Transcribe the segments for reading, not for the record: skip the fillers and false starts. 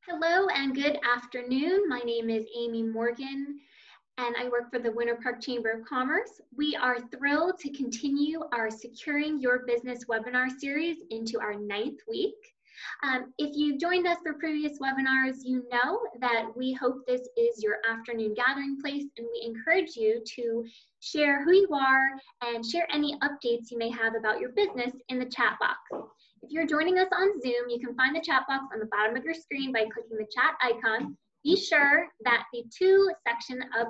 Hello and good afternoon. My name is Amy Morgan and I work for the Winter Park Chamber of Commerce. We are thrilled to continue our Securing Your Business webinar series into our 9th week. If you've joined us for previous webinars, you know that we hope this is your afternoon gathering place, and we encourage you to share who you are and share any updates you may have about your business in the chat box. If you're joining us on Zoom, you can find the chat box on the bottom of your screen by clicking the chat icon. Be sure that the to section of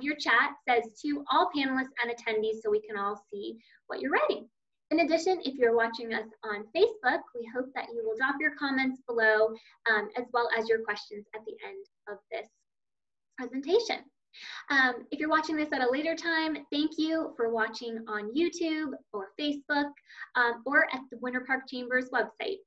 your chat says to all panelists and attendees so we can all see what you're writing. In addition, if you're watching us on Facebook, we hope that you will drop your comments below as well as your questions at the end of this presentation. If you're watching this at a later time, thank you for watching on YouTube or Facebook or at the Winter Park Chamber's website.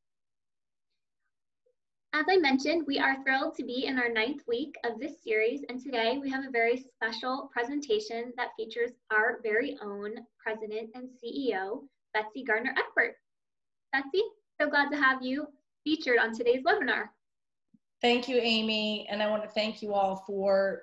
As I mentioned, we are thrilled to be in our 9th week of this series, and today we have a very special presentation that features our very own President and CEO, Betsy Gardner-Eckford. Betsy, so glad to have you featured on today's webinar. Thank you, Amy, and I want to thank you all for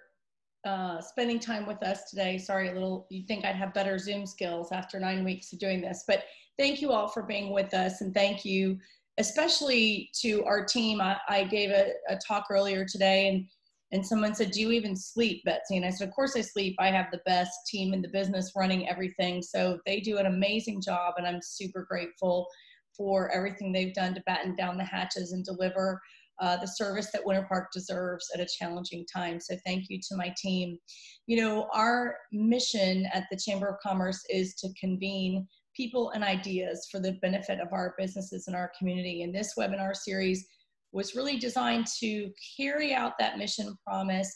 spending time with us today. Sorry, you'd think I'd have better Zoom skills after 9 weeks of doing this, but thank you all for being with us, and thank you especially to our team. I gave a talk earlier today, and someone said, "Do you even sleep, Betsy?" And I said, "Of course I sleep. I have the best team in the business running everything." So they do an amazing job, and I'm super grateful for everything they've done to batten down the hatches and deliver the service that Winter Park deserves at a challenging time. So thank you to my team. You know, our mission at the Chamber of Commerce is to convene people and ideas for the benefit of our businesses and our community. And this webinar series was really designed to carry out that mission promise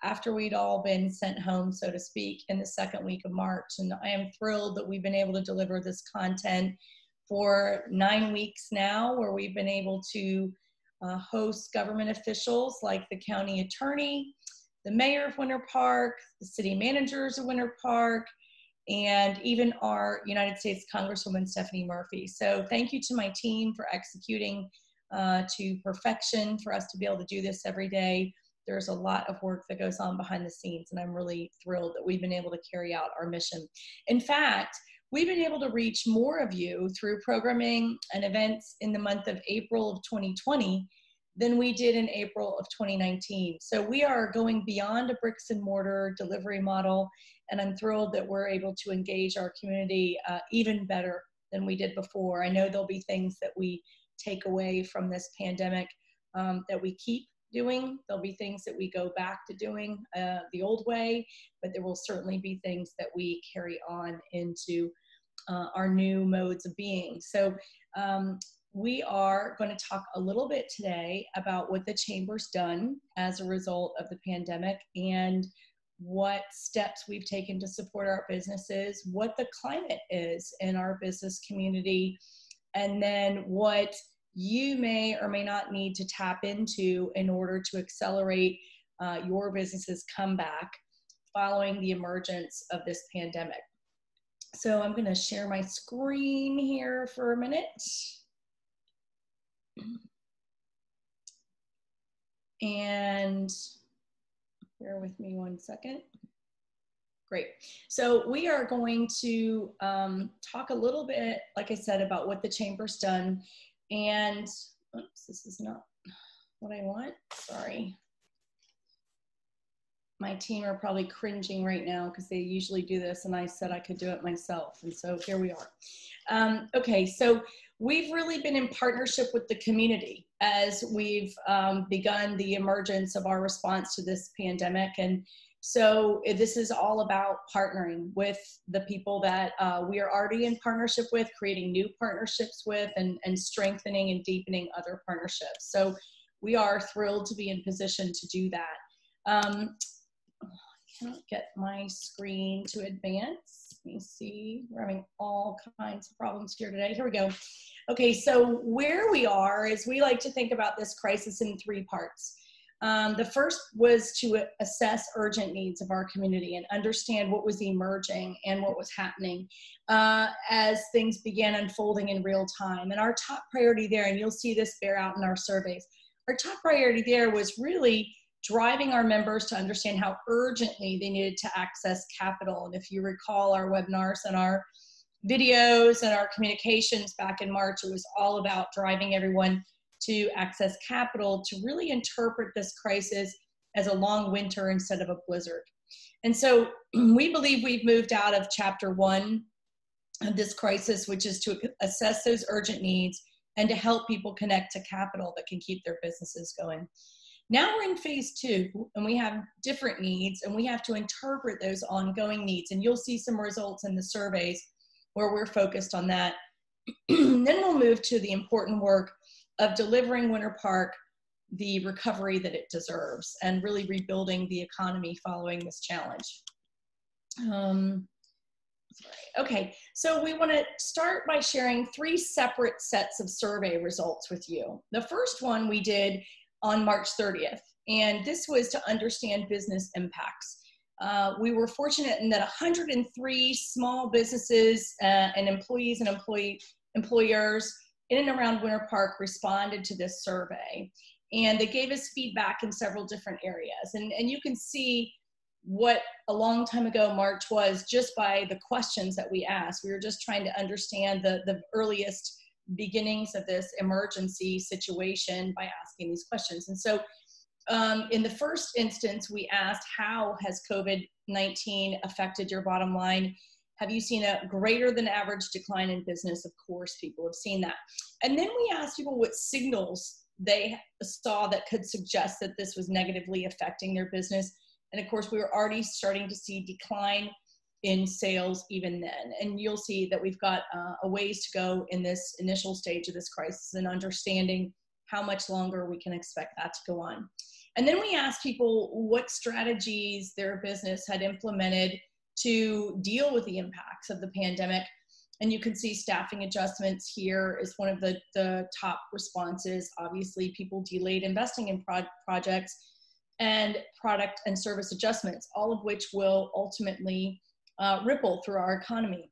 after we'd all been sent home, so to speak, in the 2nd week of March. And I am thrilled that we've been able to deliver this content for 9 weeks now, where we've been able to host government officials like the county attorney, the mayor of Winter Park, the city managers of Winter Park, and even our United States Congresswoman Stephanie Murphy. So thank you to my team for executing to perfection for us to be able to do this every day. There's a lot of work that goes on behind the scenes, and I'm really thrilled that we've been able to carry out our mission. In fact, we've been able to reach more of you through programming and events in the month of April of 2020 than we did in April of 2019. So we are going beyond a bricks and mortar delivery model, and I'm thrilled that we're able to engage our community even better than we did before. I know there'll be things that we take away from this pandemic that we keep doing. There'll be things that we go back to doing the old way, but there will certainly be things that we carry on into our new modes of being. So we are going to talk a little bit today about what the Chamber's done as a result of the pandemic and what steps we've taken to support our businesses, what the climate is in our business community, and then what you may or may not need to tap into in order to accelerate your business's comeback following the emergence of this pandemic. So I'm going to share my screen here for a minute. And bear with me one second. Great. So we are going to talk a little bit, like I said, about what the Chamber's done. And oops, this is not what I want. Sorry. My team are probably cringing right now because they usually do this, and I said I could do it myself. And so here we are. Okay, so we've really been in partnership with the community as we've begun the emergence of our response to this pandemic. And so this is all about partnering with the people that we are already in partnership with, creating new partnerships with, and strengthening and deepening other partnerships. So we are thrilled to be in position to do that. I can't get my screen to advance. Let me see. We're having all kinds of problems here today. Here we go. Okay, so where we are is we like to think about this crisis in 3 parts. The first was to assess urgent needs of our community and understand what was emerging and what was happening as things began unfolding in real time. And our top priority there, and you'll see this bear out in our surveys, our top priority there was really driving our members to understand how urgently they needed to access capital. And if you recall our webinars and our videos and our communications back in March, it was all about driving everyone to access capital to really interpret this crisis as a long winter instead of a blizzard. And so we believe we've moved out of chapter 1 of this crisis, which is to assess those urgent needs and to help people connect to capital that can keep their businesses going. Now we're in phase 2, and we have different needs, and we have to interpret those ongoing needs. And you'll see some results in the surveys where we're focused on that. Then we'll move to the important work of delivering Winter Park the recovery that it deserves and really rebuilding the economy following this challenge. Okay, so we want to start by sharing 3 separate sets of survey results with you. The first one we did on March 30th, and this was to understand business impacts. We were fortunate in that 103 small businesses and employees and employers in and around Winter Park responded to this survey. And they gave us feedback in several different areas. And you can see what a long time ago March was just by the questions that we asked. We were just trying to understand the earliest beginnings of this emergency situation by asking these questions. And so in the first instance, we asked, how has COVID-19 affected your bottom line? Have you seen a greater than average decline in business? Of course, people have seen that. And then we asked people what signals they saw that could suggest that this was negatively affecting their business. And of course, we were already starting to see decline in sales even then. And you'll see that we've got a ways to go in this initial stage of this crisis and understanding how much longer we can expect that to go on. And then we asked people what strategies their business had implemented to deal with the impacts of the pandemic. And you can see staffing adjustments here is one of the top responses. Obviously, people delayed investing in projects, and product and service adjustments, all of which will ultimately ripple through our economy.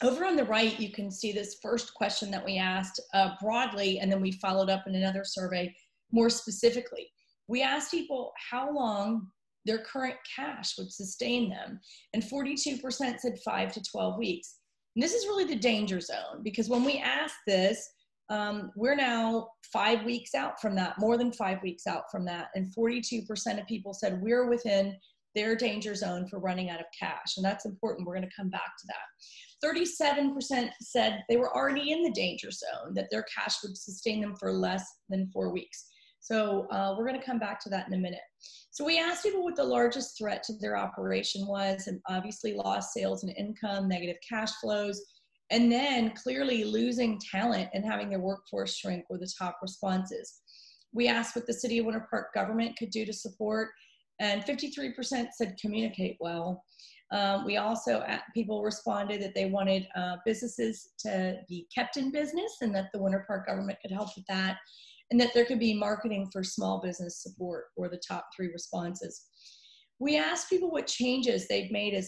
Over on the right, you can see this first question that we asked broadly, and then we followed up in another survey more specifically. We asked people how long their current cash would sustain them, and 42% said 5 to 12 weeks. And this is really the danger zone, because when we asked this, we're now 5 weeks out from that, more than 5 weeks out from that, and 42% of people said we're within their danger zone for running out of cash. And that's important. We're going to come back to that. 37% said they were already in the danger zone, that their cash would sustain them for less than 4 weeks. So we're going to come back to that in a minute. So we asked people what the largest threat to their operation was, and obviously lost sales and income, negative cash flows, and then clearly losing talent and having their workforce shrink were the top responses. We asked what the City of Winter Park government could do to support, and 53% said communicate well. We also, people responded that they wanted businesses to be kept in business and that the Winter Park government could help with that, and that there could be marketing for small business support were the top 3 responses. We asked people what changes they've made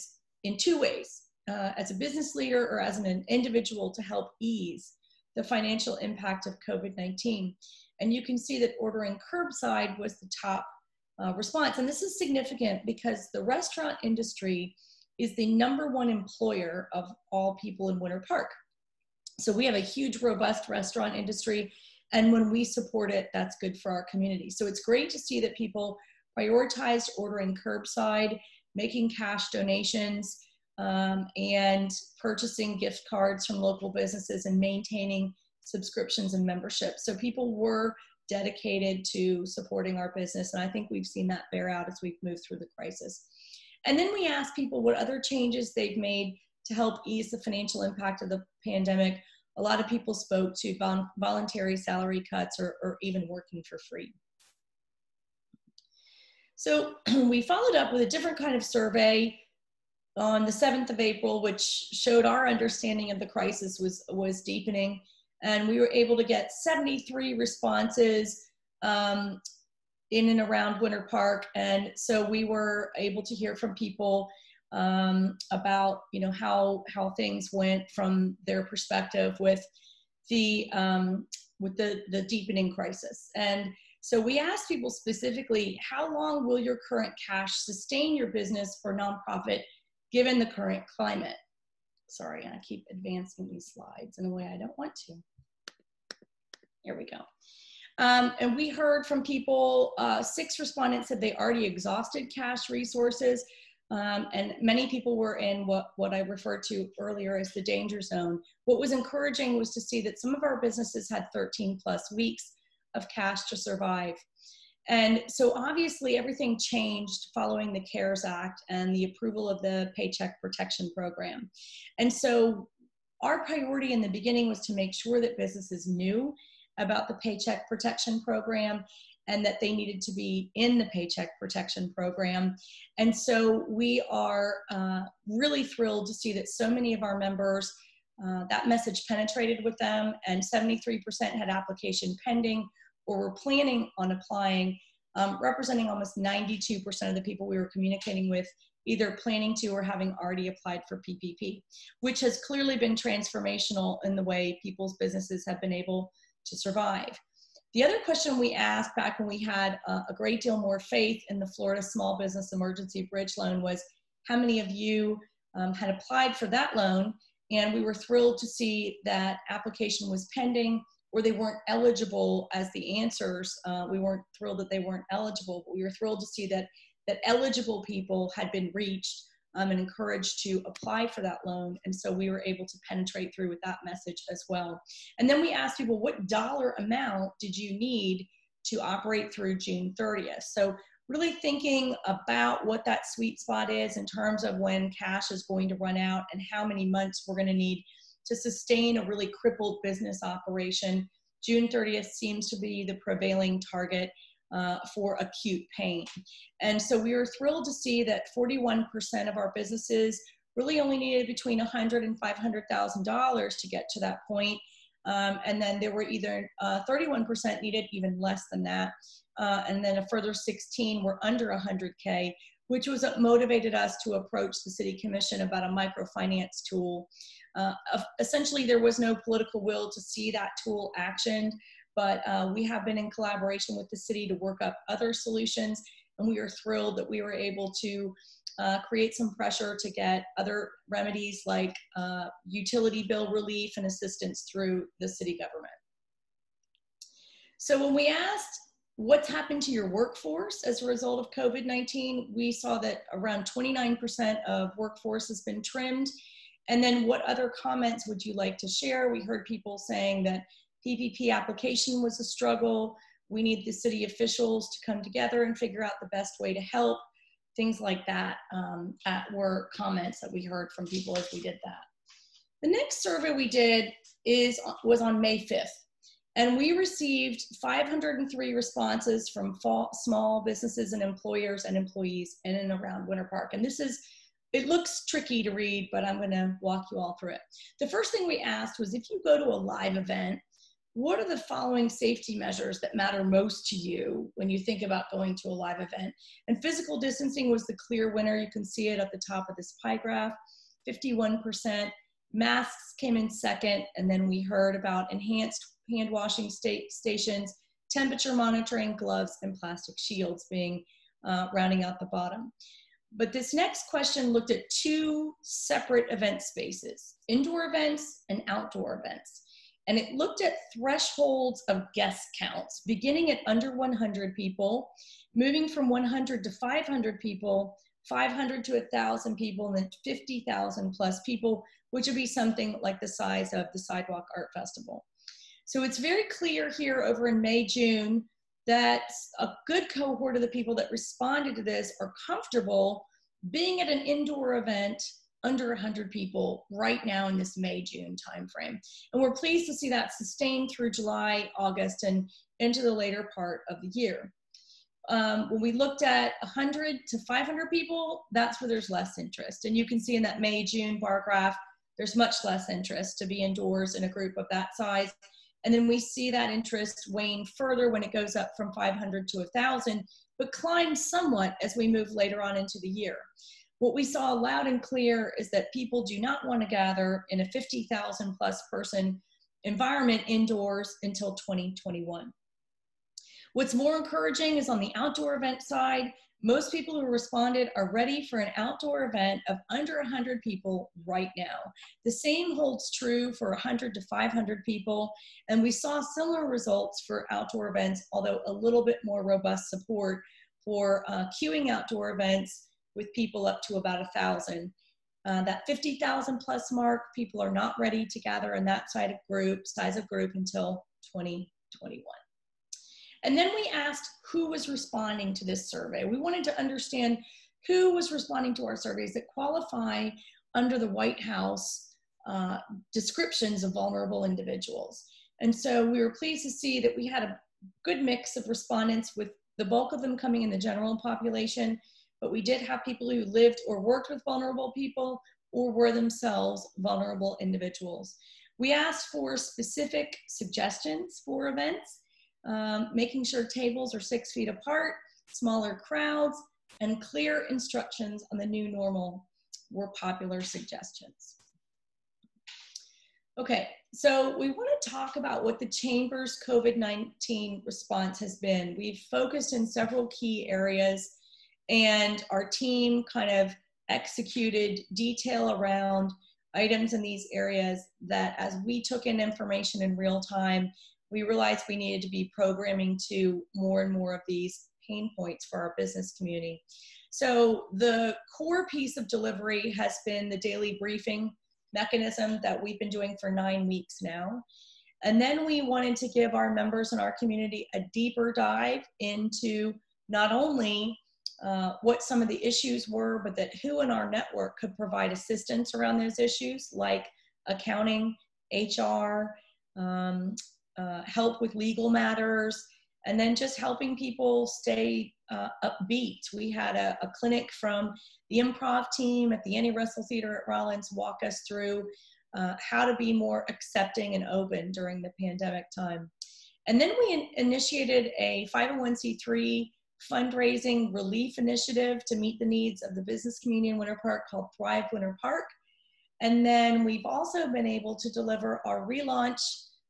in 2 ways, as a business leader or as an individual to help ease the financial impact of COVID-19. And you can see that ordering curbside was the top response. And this is significant because the restaurant industry is the #1 employer of all people in Winter Park. So we have a huge, robust restaurant industry. And when we support it, that's good for our community. So it's great to see that people prioritized ordering curbside, making cash donations, and purchasing gift cards from local businesses and maintaining subscriptions and memberships. So people were dedicated to supporting our business. And I think we've seen that bear out as we've moved through the crisis. And then we asked people what other changes they've made to help ease the financial impact of the pandemic. A lot of people spoke to voluntary salary cuts or even working for free. So we followed up with a different kind of survey on the 7th of April, which showed our understanding of the crisis was deepening. And we were able to get 73 responses in and around Winter Park. And so we were able to hear from people about how things went from their perspective with the deepening crisis. And So we asked people specifically, how long will your current cash sustain your business or nonprofit given the current climate? Sorry, I keep advancing these slides in a way I don't want to. Here we go. And we heard from people, 6 respondents said they already exhausted cash resources. And many people were in what I referred to earlier as the danger zone. What was encouraging was to see that some of our businesses had 13+ weeks of cash to survive. And so obviously everything changed following the CARES Act and the approval of the Paycheck Protection Program. And so our priority in the beginning was to make sure that businesses knew about the Paycheck Protection Program and that they needed to be in the Paycheck Protection Program. And so we are really thrilled to see that so many of our members, that message penetrated with them, and 73% had application pending or were planning on applying, representing almost 92% of the people we were communicating with either planning to or having already applied for PPP, which has clearly been transformational in the way people's businesses have been able to survive. The other question we asked back when we had a great deal more faith in the Florida Small Business Emergency Bridge Loan was, how many of you had applied for that loan? And we were thrilled to see that application was pending or they weren't eligible as the answers. We weren't thrilled that they weren't eligible, but we were thrilled to see that eligible people had been reached and encouraged to apply for that loan. And so we were able to penetrate through with that message as well. And then we asked people, what dollar amount did you need to operate through June 30th? So really thinking about what that sweet spot is in terms of when cash is going to run out and how many months we're going to need to sustain a really crippled business operation. June 30th seems to be the prevailing target for acute pain. And so we were thrilled to see that 41% of our businesses really only needed between $100,000 and $500,000 to get to that point. And then there were either 31% needed even less than that. And then a further 16 were under 100K, which was what motivated us to approach the City Commission about a microfinance tool. Essentially, there was no political will to see that tool actioned, but we have been in collaboration with the city to work up other solutions, and we are thrilled that we were able to create some pressure to get other remedies like utility bill relief and assistance through the city government. So when we asked what's happened to your workforce as a result of COVID-19, we saw that around 29% of workforce has been trimmed. And then what other comments would you like to share? We heard people saying that PPP application was a struggle. We need the city officials to come together and figure out the best way to help. Things like that were comments that we heard from people as we did that. The next survey we did was on May 5th. And we received 503 responses from small businesses and employers and employees in and around Winter Park. And it looks tricky to read, but I'm going to walk you all through it. The first thing we asked was, if you go to a live event, what are the following safety measures that matter most to you when you think about going to a live event? And physical distancing was the clear winner. You can see it at the top of this pie graph, 51%. Masks came in second, and then we heard about enhanced hand washing stations, temperature monitoring, gloves, and plastic shields being rounding out the bottom. But this next question looked at 2 separate event spaces, indoor events and outdoor events. And it looked at thresholds of guest counts, beginning at under 100 people, moving from 100 to 500 people, 500 to 1,000 people, and then 50,000 plus people, which would be something like the size of the Sidewalk Art Festival. So it's very clear here over in May, June, that a good cohort of the people that responded to this are comfortable being at an indoor event under 100 people right now in this May, June timeframe. And we're pleased to see that sustained through July, August, and into the later part of the year. When we looked at 100 to 500 people, that's where there's less interest. And you can see in that May, June bar graph, there's much less interest to be indoors in a group of that size. And then we see that interest wane further when it goes up from 500 to 1,000, but climbs somewhat as we move later on into the year. What we saw loud and clear is that people do not want to gather in a 50,000 plus person environment indoors until 2021. What's more encouraging is on the outdoor event side. Most people who responded are ready for an outdoor event of under 100 people right now. The same holds true for 100 to 500 people, and we saw similar results for outdoor events, although a little bit more robust support for queuing outdoor events with people up to about 1,000. That 50,000 plus mark, people are not ready to gather in that size of group until 2021. And then we asked who was responding to this survey. We wanted to understand who was responding to our surveys that qualify under the White House descriptions of vulnerable individuals. And so we were pleased to see that we had a good mix of respondents, with the bulk of them coming in the general population, but we did have people who lived or worked with vulnerable people or were themselves vulnerable individuals. We asked for specific suggestions for events, making sure tables are 6 feet apart, smaller crowds, and clear instructions on the new normal were popular suggestions. Okay, so we want to talk about what the Chamber's COVID-19 response has been. We've focused in several key areas, and our team kind of executed detail around items in these areas that, as we took in information in real time, we realized we needed to be programming to more and more of these pain points for our business community. So the core piece of delivery has been the daily briefing mechanism that we've been doing for 9 weeks now. And then we wanted to give our members in our community a deeper dive into not only what some of the issues were, but that who in our network could provide assistance around those issues, like accounting, HR, help with legal matters, and then just helping people stay upbeat. We had a clinic from the improv team at the Annie Russell Theater at Rollins walk us through how to be more accepting and open during the pandemic time. And then we initiated a 501c3 fundraising relief initiative to meet the needs of the business community in Winter Park called Thrive Winter Park. And then we've also been able to deliver our relaunch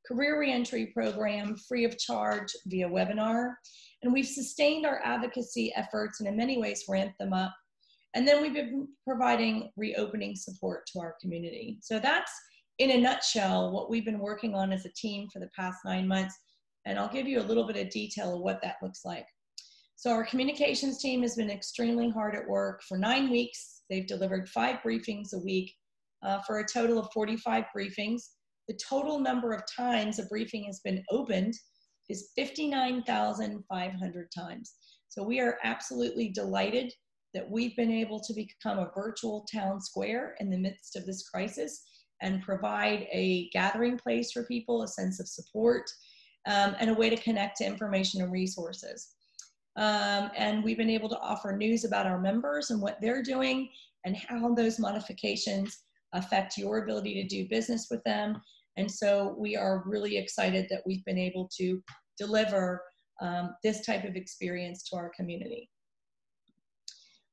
career reentry program free of charge via webinar. And we've sustained our advocacy efforts and in many ways ramped them up. And then we've been providing reopening support to our community. So that's, in a nutshell, what we've been working on as a team for the past 9 months. And I'll give you a little bit of detail of what that looks like. So our communications team has been extremely hard at work. For 9 weeks, they've delivered 5 briefings a week for a total of 45 briefings. The total number of times a briefing has been opened is 59,500 times. So we are absolutely delighted that we've been able to become a virtual town square in the midst of this crisis and provide a gathering place for people, a sense of support, and a way to connect to information and resources. And we've been able to offer news about our members and what they're doing and how those modifications affect your ability to do business with them. And so we are really excited that we've been able to deliver this type of experience to our community.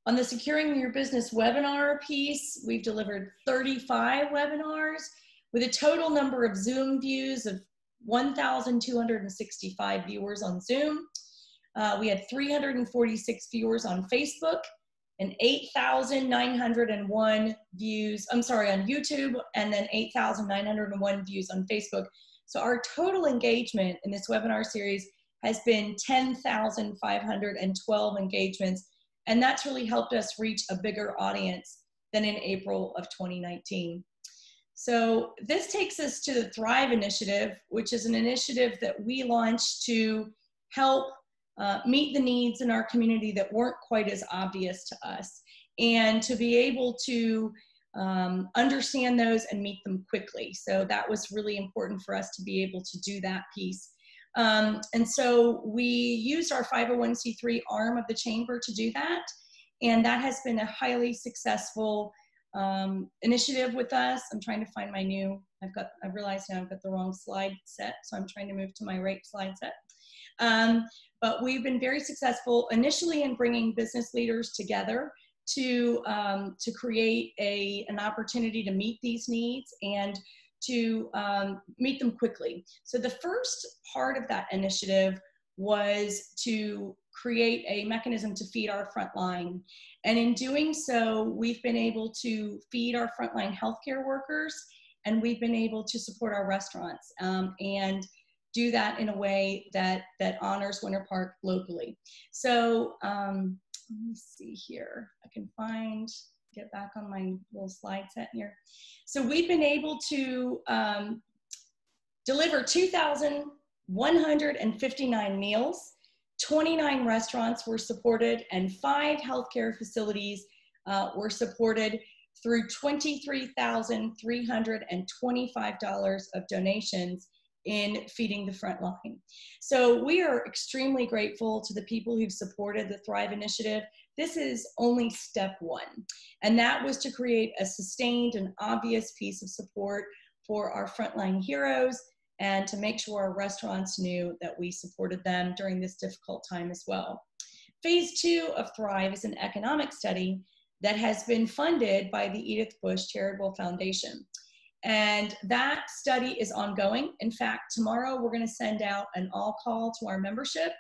On the Securing Your Business webinar piece, we've delivered 35 webinars with a total number of Zoom views of 1,265 viewers on Zoom. We had 346 viewers on Facebook and 8,901 views, on YouTube, and then 8,901 views on Facebook. So our total engagement in this webinar series has been 10,512 engagements, and that's really helped us reach a bigger audience than in April of 2019. So this takes us to the Thrive Initiative, which is an initiative that we launched to help meet the needs in our community that weren't quite as obvious to us, and to be able to understand those and meet them quickly. So that was really important for us to be able to do that piece. And so we used our 501c3 arm of the Chamber to do that. And that has been a highly successful initiative with us. I'm trying to find my new, I've realized now I've got the wrong slide set. So I'm trying to move to my right slide set. But we've been very successful initially in bringing business leaders together to create an opportunity to meet these needs and to meet them quickly. So the first part of that initiative was to create a mechanism to feed our frontline. And in doing so, we've been able to feed our frontline healthcare workers, and we've been able to support our restaurants and do that in a way that honors Winter Park locally. So let me see here. I can get back on my little slide set here. So we've been able to deliver 2,159 meals. 29 restaurants were supported, and 5 healthcare facilities were supported through $23,325 of donations in feeding the front line. So we are extremely grateful to the people who've supported the Thrive Initiative. This is only step 1, and that was to create a sustained and obvious piece of support for our frontline heroes, and to make sure our restaurants knew that we supported them during this difficult time as well. Phase 2 of Thrive is an economic study that has been funded by the Edith Bush Charitable Foundation. And that study is ongoing. In fact, tomorrow we're going to send out an all-call to our membership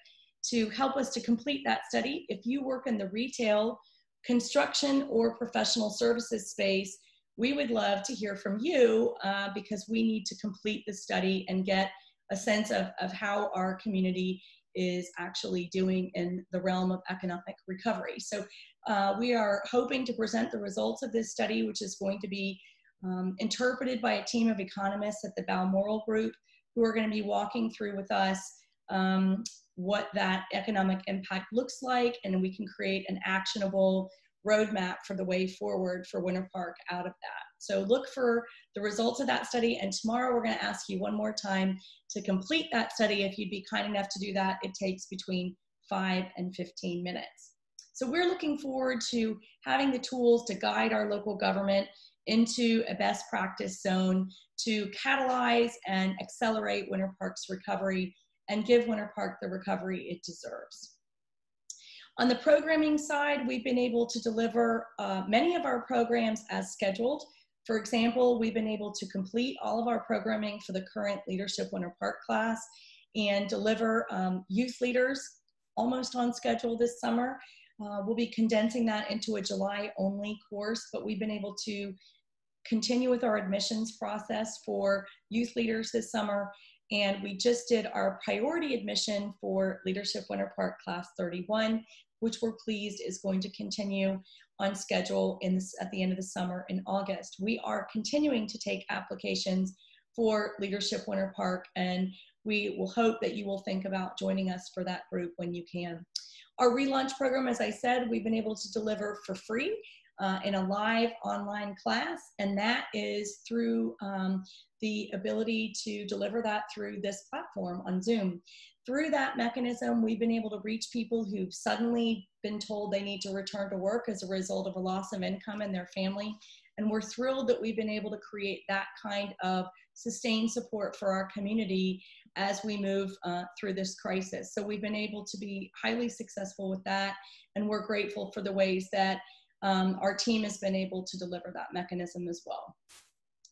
to help us to complete that study. If you work in the retail, construction, or professional services space, we would love to hear from you because we need to complete the study and get a sense of how our community is actually doing in the realm of economic recovery. So we are hoping to present the results of this study, which is going to be interpreted by a team of economists at the Balmoral Group, who are going to be walking through with us what that economic impact looks like, and we can create an actionable roadmap for the way forward for Winter Park out of that. So look for the results of that study, and tomorrow we're going to ask you one more time to complete that study. If you'd be kind enough to do that, it takes between 5 and 15 minutes. So we're looking forward to having the tools to guide our local government into a best practice zone to catalyze and accelerate Winter Park's recovery and give Winter Park the recovery it deserves. On the programming side, we've been able to deliver many of our programs as scheduled. For example, we've been able to complete all of our programming for the current Leadership Winter Park class and deliver youth leaders almost on schedule this summer. We'll be condensing that into a July-only course, but we've been able to continue with our admissions process for youth leaders this summer. And we just did our priority admission for Leadership Winter Park Class 31, which we're pleased is going to continue on schedule at the end of the summer in August. We are continuing to take applications for Leadership Winter Park, and we will hope that you will think about joining us for that group when you can. Our relaunch program, as I said, we've been able to deliver for free in a live online class, and that is through the ability to deliver that through this platform on Zoom. Through that mechanism, we've been able to reach people who've suddenly been told they need to return to work as a result of a loss of income in their family. And we're thrilled that we've been able to create that kind of sustained support for our community as we move through this crisis. So we've been able to be highly successful with that, and we're grateful for the ways that our team has been able to deliver that mechanism as well.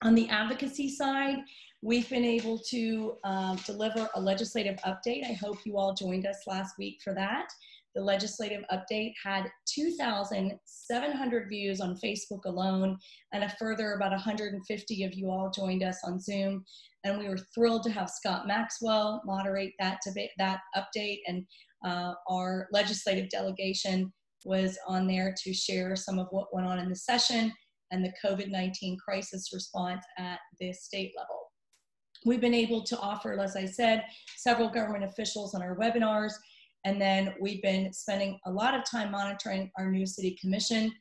On the advocacy side, we've been able to deliver a legislative update. I hope you all joined us last week for that. The legislative update had 2,700 views on Facebook alone, and a further about 150 of you all joined us on Zoom. And we were thrilled to have Scott Maxwell moderate that update, and our legislative delegation was on there to share some of what went on in the session and the COVID-19 crisis response at the state level. We've been able to offer, as I said, several government officials on our webinars, and then we've been spending a lot of time monitoring our new city commission.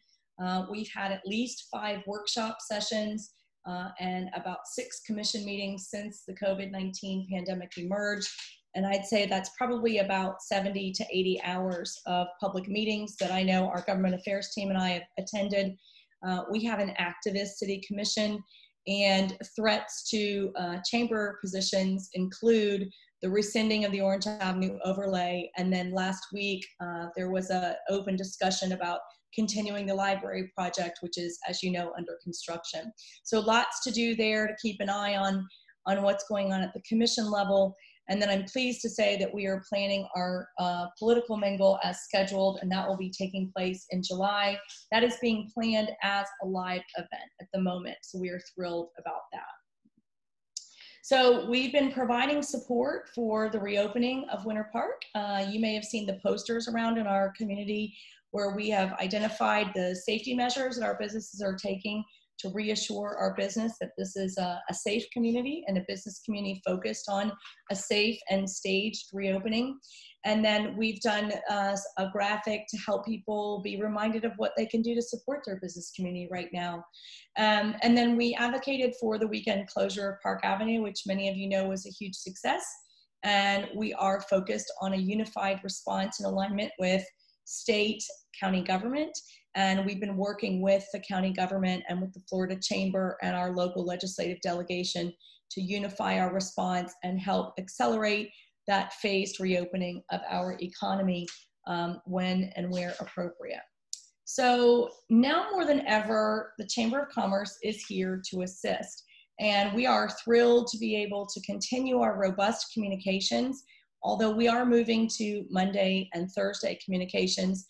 We've had at least 5 workshop sessions and about 6 commission meetings since the COVID-19 pandemic emerged. And I'd say that's probably about 70 to 80 hours of public meetings that I know our government affairs team and I have attended. We have an activist city commission, and threats to chamber positions include the rescinding of the Orange Avenue overlay. And then last week, there was an open discussion about continuing the library project, which is, as you know, under construction. So lots to do there to keep an eye on what's going on at the commission level. And then I'm pleased to say that we are planning our political mingle as scheduled, and that will be taking place in July. That is being planned as a live event at the moment, so we are thrilled about that. So we've been providing support for the reopening of Winter Park. You may have seen the posters around in our community where we have identified the safety measures that our businesses are taking to reassure our business that this is a safe community and a business community focused on a safe and staged reopening. And then we've done a graphic to help people be reminded of what they can do to support their business community right now. And then we advocated for the weekend closure of Park Avenue, which many of you know was a huge success. And we are focused on a unified response in alignment with state, county government. And we've been working with the county government and with the Florida Chamber and our local legislative delegation to unify our response and help accelerate that phased reopening of our economy when and where appropriate. So now more than ever, the Chamber of Commerce is here to assist. And we are thrilled to be able to continue our robust communications, although we are moving to Monday and Thursday communications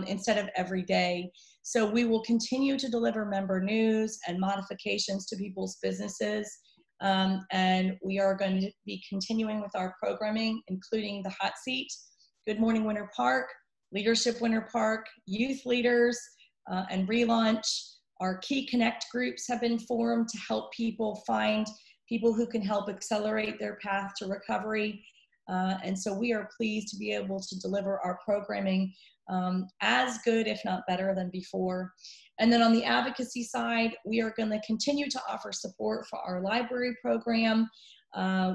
instead of every day. So we will continue to deliver member news and modifications to people's businesses. And we are going to be continuing with our programming, including the Hot Seat, Good Morning Winter Park, Leadership Winter Park, Youth Leaders, and Relaunch. Our key connect groups have been formed to help people find people who can help accelerate their path to recovery. And so we are pleased to be able to deliver our programming as good, if not better than before. And then on the advocacy side, we are going to continue to offer support for our library program.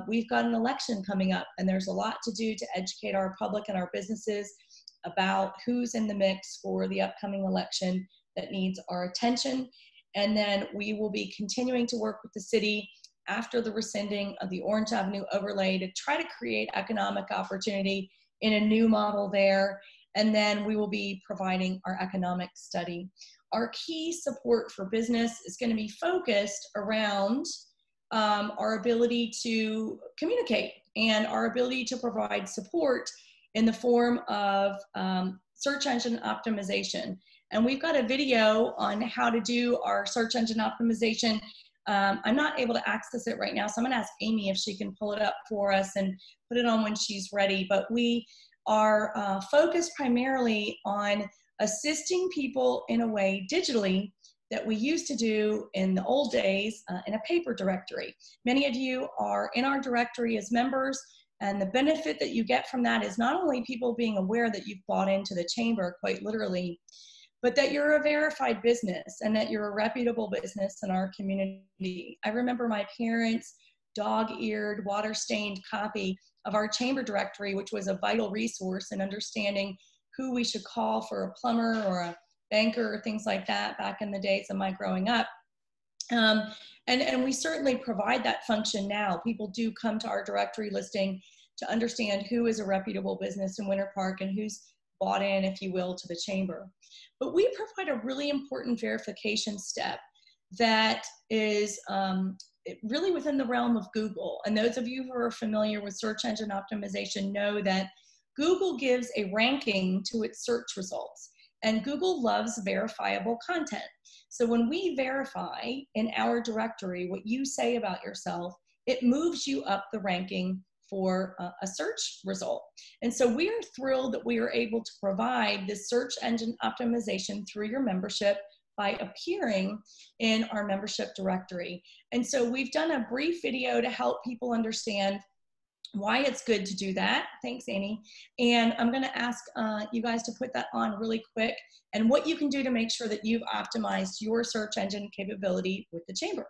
We've got an election coming up, and there's a lot to do to educate our public and our businesses about who's in the mix for the upcoming election that needs our attention. And then we will be continuing to work with the city after the rescinding of the Orange Avenue overlay to try to create economic opportunity in a new model there. And then we will be providing our economic study. Our key support for business is going to be focused around our ability to communicate and our ability to provide support in the form of search engine optimization. And we've got a video on how to do our search engine optimization. I'm not able to access it right now, so I'm going to ask Amy if she can pull it up for us and put it on when she's ready. But we are focused primarily on assisting people in a way digitally that we used to do in the old days in a paper directory. Many of you are in our directory as members, and the benefit that you get from that is not only people being aware that you've bought into the chamber, quite literally, but that you're a verified business and that you're a reputable business in our community. I remember my parents' dog-eared, water-stained copy of our chamber directory, which was a vital resource in understanding who we should call for a plumber or a banker or things like that back in the days of my growing up. And we certainly provide that function now. People do come to our directory listing to understand who is a reputable business in Winter Park and who's bought in, if you will, to the chamber. But we provide a really important verification step that is really within the realm of Google. And those of you who are familiar with search engine optimization know that Google gives a ranking to its search results. And Google loves verifiable content. So when we verify in our directory what you say about yourself, it moves you up the ranking for a search result. And so we are thrilled that we are able to provide this search engine optimization through your membership by appearing in our membership directory. And so we've done a brief video to help people understand why it's good to do that. Thanks, Amy. And I'm going to ask you guys to put that on really quick and what you can do to make sure that you've optimized your search engine capability with the chamber.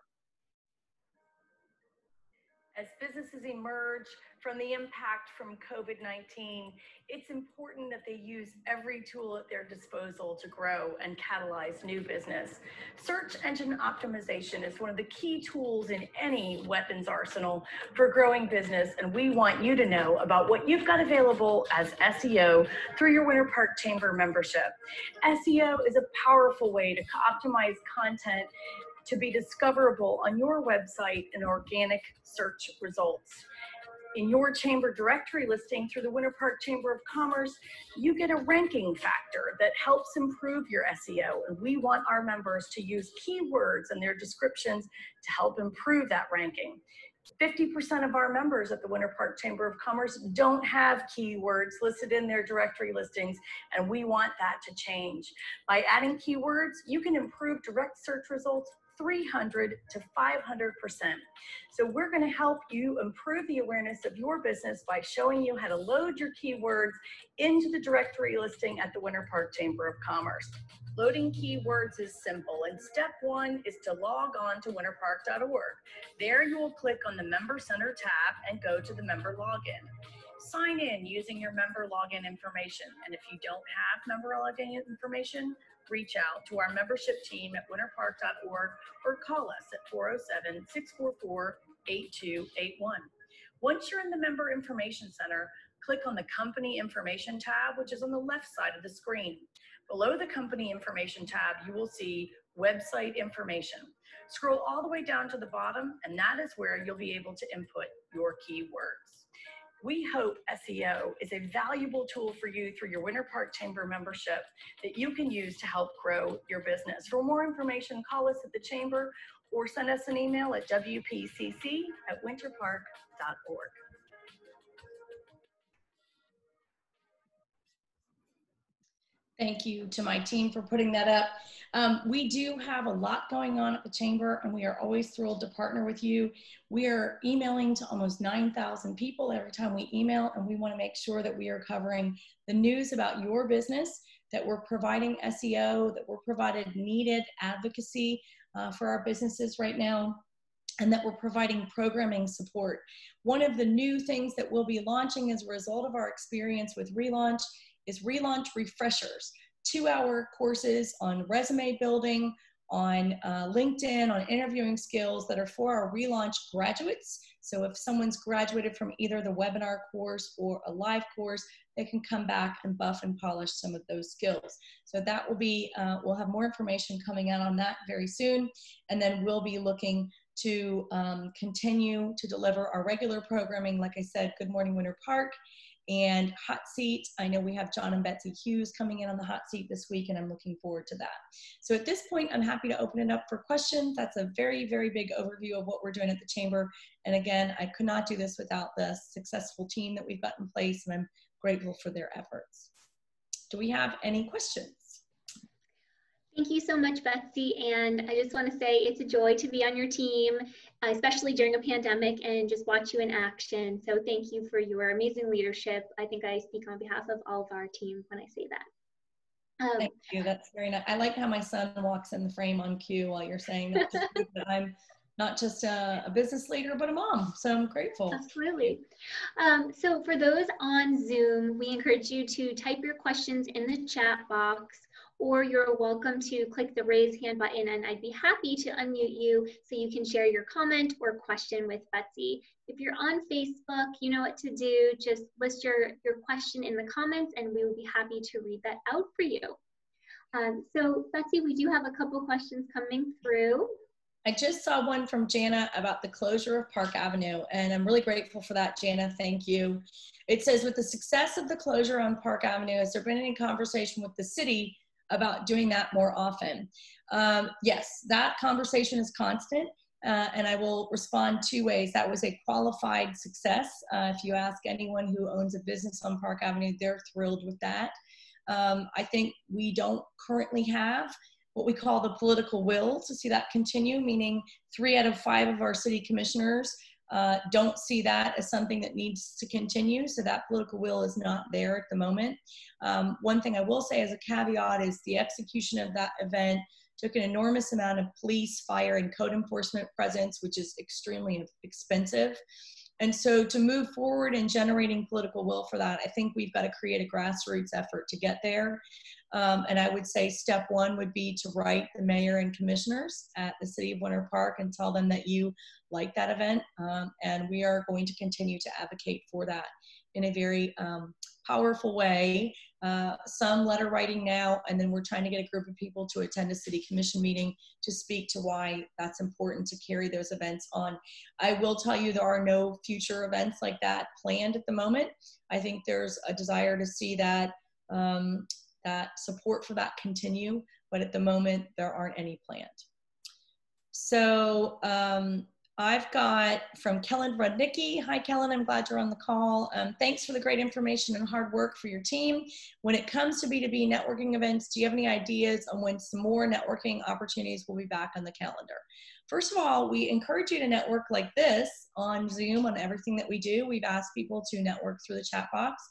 As businesses emerge from the impact from COVID-19, it's important that they use every tool at their disposal to grow and catalyze new business. Search engine optimization is one of the key tools in any weapons arsenal for growing business, and we want you to know about what you've got available as SEO through your Winter Park Chamber membership. SEO is a powerful way to optimize content to be discoverable on your website in organic search results. in your chamber directory listing through the Winter Park Chamber of Commerce, you get a ranking factor that helps improve your SEO. And we want our members to use keywords in their descriptions to help improve that ranking. 50% of our members at the Winter Park Chamber of Commerce don't have keywords listed in their directory listings, and we want that to change. By adding keywords, you can improve direct search results 300 to 500%. So we're going to help you improve the awareness of your business by showing you how to load your keywords into the directory listing at the Winter Park Chamber of Commerce. Loading keywords is simple, and step one is to log on to winterpark.org. There you will click on the Member Center tab and go to the member login. Sign in using your member login information, and if you don't have member login information, reach out to our membership team at winterpark.org or call us at 407-644-8281. Once you're in the Member Information Center, click on the Company Information tab, which is on the left side of the screen. Below the Company Information tab, you will see Website Information. Scroll all the way down to the bottom, and that is where you'll be able to input your keywords. We hope SEO is a valuable tool for you through your Winter Park Chamber membership that you can use to help grow your business. For more information, call us at the Chamber or send us an email at wpcc@winterpark.org. Thank you to my team for putting that up. We do have a lot going on at the Chamber, and we are always thrilled to partner with you. We are emailing to almost 9,000 people every time we email, and we want to make sure that we are covering the news about your business, that we're providing SEO, that we're providing needed advocacy for our businesses right now, and that we're providing programming support. One of the new things that we'll be launching as a result of our experience with Relaunch is Relaunch Refreshers, 2-hour courses on resume building, on LinkedIn, on interviewing skills that are for our Relaunch graduates. So if someone's graduated from either the webinar course or a live course, they can come back and buff and polish some of those skills. So that will be, we'll have more information coming out on that very soon. And then we'll be looking to continue to deliver our regular programming. Like I said, Good Morning Winter Park and Hot Seat. I know we have John and Betsy Hughes coming in on the Hot Seat this week, and I'm looking forward to that. So at this point, I'm happy to open it up for questions. That's a very, very big overview of what we're doing at the Chamber. And again, I could not do this without the successful team that we've got in place, and I'm grateful for their efforts. Do we have any questions? Thank you so much, Betsy. And I just want to say it's a joy to be on your team, especially during a pandemic, and just watch you in action. So thank you for your amazing leadership. I think I speak on behalf of all of our team when I say that. Thank you. That's very nice. I like how my son walks in the frame on cue while you're saying that. That I'm not just a business leader, but a mom. So I'm grateful. Absolutely. So for those on Zoom, we encourage you to type your questions in the chat box, or you're welcome to click the raise hand button, and I'd be happy to unmute you so you can share your comment or question with Betsy. If you're on Facebook, you know what to do. Just list your question in the comments, and we will be happy to read that out for you. So Betsy, we do have a couple questions coming through. I just saw one from Jana about the closure of Park Avenue, and I'm really grateful for that, Jana. Thank you. It says, with the success of the closure on Park Avenue, has there been any conversation with the city about doing that more often? Yes, that conversation is constant, and I will respond 2 ways. That was a qualified success. If you ask anyone who owns a business on Park Avenue, they're thrilled with that. I think we don't currently have what we call the political will to see that continue, meaning 3 out of 5 of our city commissioners don't see that as something that needs to continue. So that political will is not there at the moment. One thing I will say as a caveat is the execution of that event took an enormous amount of police, fire, and code enforcement presence, which is extremely expensive. And so to move forward in generating political will for that, I think we've got to create a grassroots effort to get there. And I would say step 1 would be to write the mayor and commissioners at the City of Winter Park and tell them that you like that event. And we are going to continue to advocate for that in a very powerful way. Some letter writing now, and then we're trying to get a group of people to attend a city commission meeting to speak to why that's important to carry those events on. I will tell you there are no future events like that planned at the moment. I think there's a desire to see that that support for that continue, but at the moment there aren't any planned. So I've got from Kellen Rudnicki. Hi, Kellen, I'm glad you're on the call. Thanks for the great information and hard work for your team. When it comes to B2B networking events, do you have any ideas on when some more networking opportunities will be back on the calendar? First of all, we encourage you to network like this on Zoom on everything that we do. We've asked people to network through the chat box.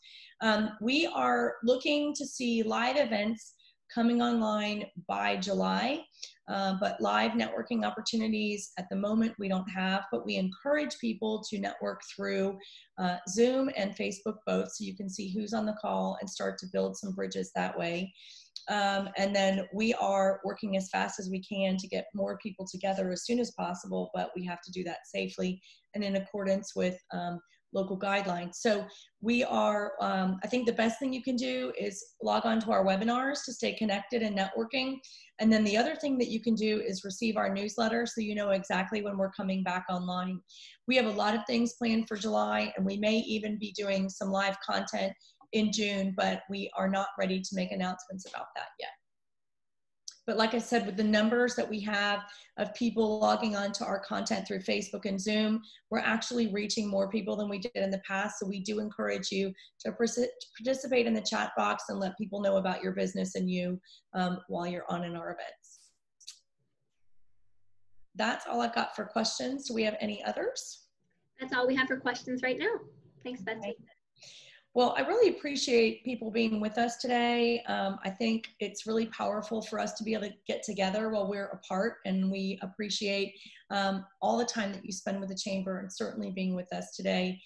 We are looking to see live events coming online by July, but live networking opportunities at the moment we don't have, but we encourage people to network through Zoom and Facebook both, so you can see who's on the call and start to build some bridges that way. And then we are working as fast as we can to get more people together as soon as possible, but we have to do that safely and in accordance with local guidelines. So we are, I think the best thing you can do is log on to our webinars to stay connected and networking. And then the other thing that you can do is receive our newsletter so you know exactly when we're coming back online. We have a lot of things planned for July, and we may even be doing some live content in June, but we are not ready to make announcements about that yet. But like I said, with the numbers that we have of people logging on to our content through Facebook and Zoom, we're actually reaching more people than we did in the past. So we do encourage you to participate in the chat box and let people know about your business and you while you're on in our events. That's all I've got for questions. Do we have any others? That's all we have for questions right now. Thanks, Betsy. Okay. Well, I really appreciate people being with us today. I think it's really powerful for us to be able to get together while we're apart, and we appreciate all the time that you spend with the Chamber and certainly being with us today.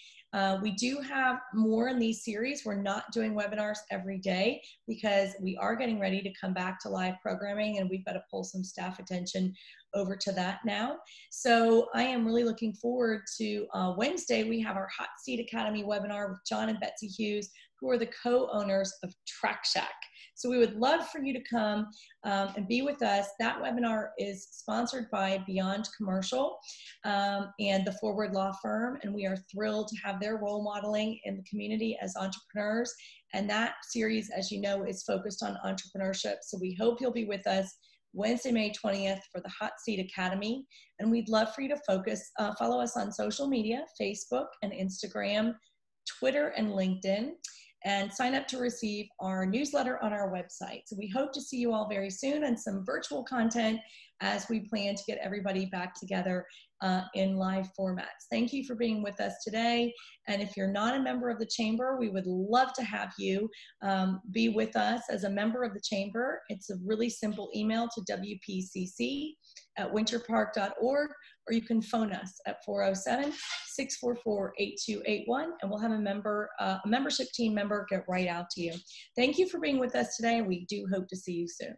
We do have more in these series. We're not doing webinars every day because we are getting ready to come back to live programming, and we've got to pull some staff attention over to that now. So I am really looking forward to Wednesday. We have our Hot Seat Academy webinar with John and Betsy Hughes, who are the co-owners of Track Shack. So we would love for you to come and be with us. That webinar is sponsored by Beyond Commercial and the Forward Law Firm, and we are thrilled to have their role modeling in the community as entrepreneurs. And that series, as you know, is focused on entrepreneurship. So we hope you'll be with us Wednesday, May 20th for the Hot Seat Academy. And we'd love for you to follow us on social media, Facebook and Instagram, Twitter and LinkedIn, and sign up to receive our newsletter on our website. So we hope to see you all very soon and some virtual content as we plan to get everybody back together in live formats. Thank you for being with us today. And if you're not a member of the Chamber, we would love to have you be with us as a member of the Chamber. It's a really simple email to wpcc@winterpark.org, or you can phone us at 407-644-8281, and we'll have a membership team member get right out to you. Thank you for being with us today, and we do hope to see you soon.